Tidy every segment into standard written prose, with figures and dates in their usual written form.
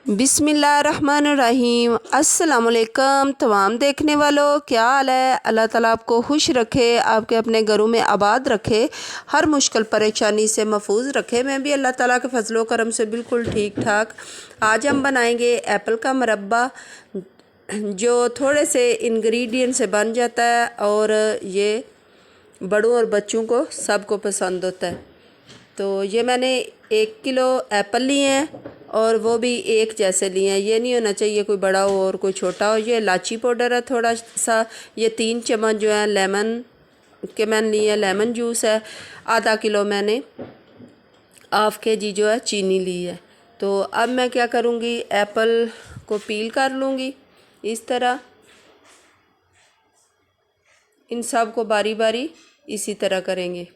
बिस्मिल्लाहिर्रहमानिर्रहीम। अस्सलाम वालेकुम तमाम देखने वालों, क्या हाल है। अल्लाह ताला आपको खुश रखे, आपके अपने घरों में आबाद रखे, हर मुश्किल परेशानी से महफूज रखे। मैं भी अल्लाह ताला के फजलो करम से बिल्कुल ठीक ठाक। आज हम बनाएंगे एप्पल का मुरब्बा, जो थोड़े से इंग्रेडिएंट से बन जाता है और ये बड़ों और बच्चों को सबको पसंद होता है। तो ये मैंने 1 किलो एप्पल लिए हैं और वो भी एक जैसे लिए हैं। ये नहीं होना चाहिए कोई बड़ा हो और कोई छोटा हो। ये इलायची पाउडर है थोड़ा सा। ये 3 चम्मच जो है लेमन के मैंने लिए, लेमन जूस है। आधा किलो मैंने हाफ kg जो है चीनी ली है। तो अब मैं क्या करूँगी, एप्पल को पील कर लूँगी इस तरह। इन सब को बारी बारी इसी तरह करेंगे।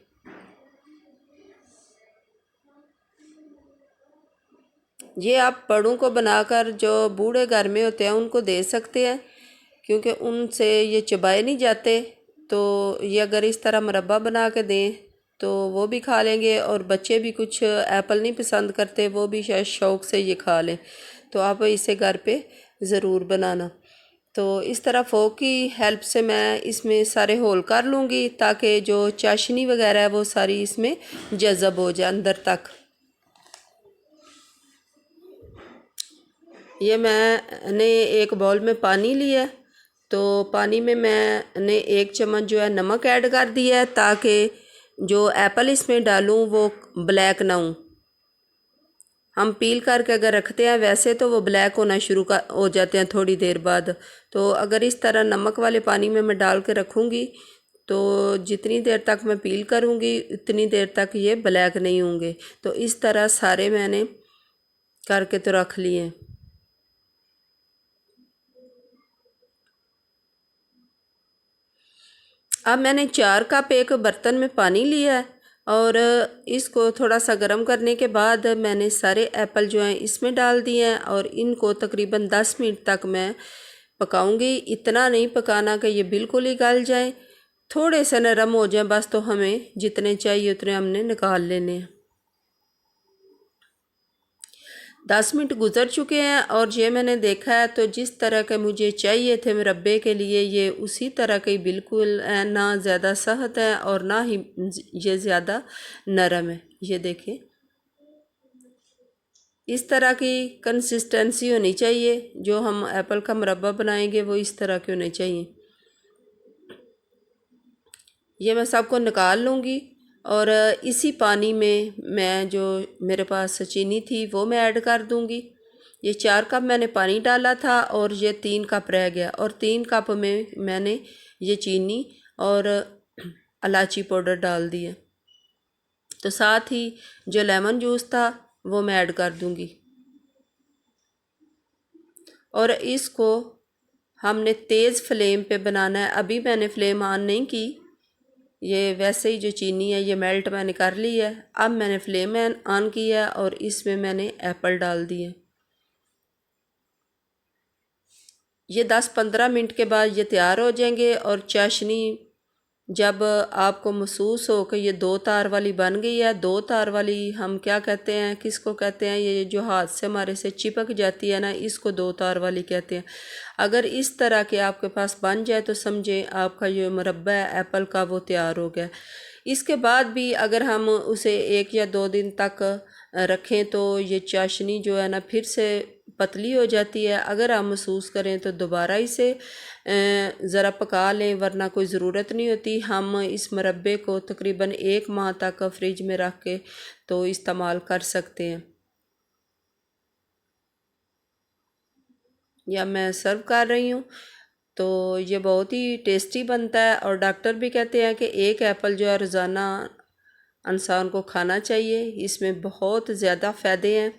ये आप बड़ों को बनाकर, जो बूढ़े घर में होते हैं उनको दे सकते हैं, क्योंकि उनसे ये चबाए नहीं जाते। तो ये अगर इस तरह मुरब्बा बना के दें तो वो भी खा लेंगे, और बच्चे भी कुछ एप्पल नहीं पसंद करते, वो भी शायद शौक़ से ये खा लें। तो आप इसे घर पे ज़रूर बनाना। तो इस तरह फोक की हेल्प से मैं इसमें सारे होल कर लूँगी, ताकि जो चाशनी वगैरह है वो सारी इसमें जज़ब हो जाए अंदर तक। ये मैंने एक बाउल में पानी लिया है, तो पानी में मैंने 1 चम्मच जो है नमक ऐड कर दिया है, ताकि जो एप्पल इसमें डालूं वो ब्लैक ना हो। हम पील करके अगर रखते हैं वैसे तो वो ब्लैक होना शुरू हो जाते हैं थोड़ी देर बाद। तो अगर इस तरह नमक वाले पानी में मैं डाल के रखूँगी तो जितनी देर तक मैं पील करूँगी उतनी देर तक ये ब्लैक नहीं होंगे। तो इस तरह सारे मैंने करके तो रख लिए। अब मैंने 4 कप एक बर्तन में पानी लिया है, और इसको थोड़ा सा गर्म करने के बाद मैंने सारे एप्पल जो हैं इसमें डाल दिए हैं, और इनको तकरीबन 10 मिनट तक मैं पकाऊंगी। इतना नहीं पकाना कि ये बिल्कुल ही गल जाए, थोड़े से नरम हो जाए बस। तो हमें जितने चाहिए उतने हमने निकाल लेने हैं। 10 मिनट गुज़र चुके हैं और ये मैंने देखा है तो जिस तरह के मुझे चाहिए थे मुरब्बे के लिए, ये उसी तरह के बिल्कुल है। ना ज़्यादा सख्त है और ना ही ये ज़्यादा नरम है। ये देखें, इस तरह की कंसिस्टेंसी होनी चाहिए। जो हम एप्पल का मुरब्बा बनाएंगे वो इस तरह के होने चाहिए। ये मैं सबको निकाल लूँगी, और इसी पानी में मैं जो मेरे पास चीनी थी वो मैं ऐड कर दूँगी। ये 4 कप मैंने पानी डाला था और ये 3 कप रह गया, और 3 कप में मैंने ये चीनी और इलायची पाउडर डाल दिया। तो साथ ही जो लेमन जूस था वो मैं ऐड कर दूँगी, और इसको हमने तेज़ फ्लेम पे बनाना है। अभी मैंने फ्लेम ऑन नहीं की, ये वैसे ही जो चीनी है ये मेल्ट मैंने कर ली है। अब मैंने फ्लेम ऑन किया और इसमें मैंने एप्पल डाल दिए। ये 10-15 मिनट के बाद ये तैयार हो जाएंगे, और चाशनी जब आपको महसूस हो कि ये 2 तार वाली बन गई है। 2 तार वाली हम क्या कहते हैं, किसको कहते हैं, ये जो हाथ से हमारे से चिपक जाती है ना, इसको 2 तार वाली कहते हैं। अगर इस तरह के आपके पास बन जाए तो समझें आपका जो मुरब्बा है एप्पल का वो तैयार हो गया। इसके बाद भी अगर हम उसे 1 या 2 दिन तक रखें तो ये चाशनी जो है ना फिर से पतली हो जाती है। अगर आप महसूस करें तो दोबारा इसे ज़रा पका लें, वरना कोई ज़रूरत नहीं होती। हम इस मुरब्बे को तकरीबन 1 माह तक फ्रिज में रख के तो इस्तेमाल कर सकते हैं। या मैं सर्व कर रही हूँ, तो ये बहुत ही टेस्टी बनता है, और डॉक्टर भी कहते हैं कि 1 एप्पल जो है रोज़ाना इंसान को खाना चाहिए। इसमें बहुत ज़्यादा फ़ायदे हैं।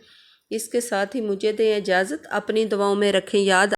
इसके साथ ही मुझे दें इजाज़त, अपनी दुआओं में रखें याद।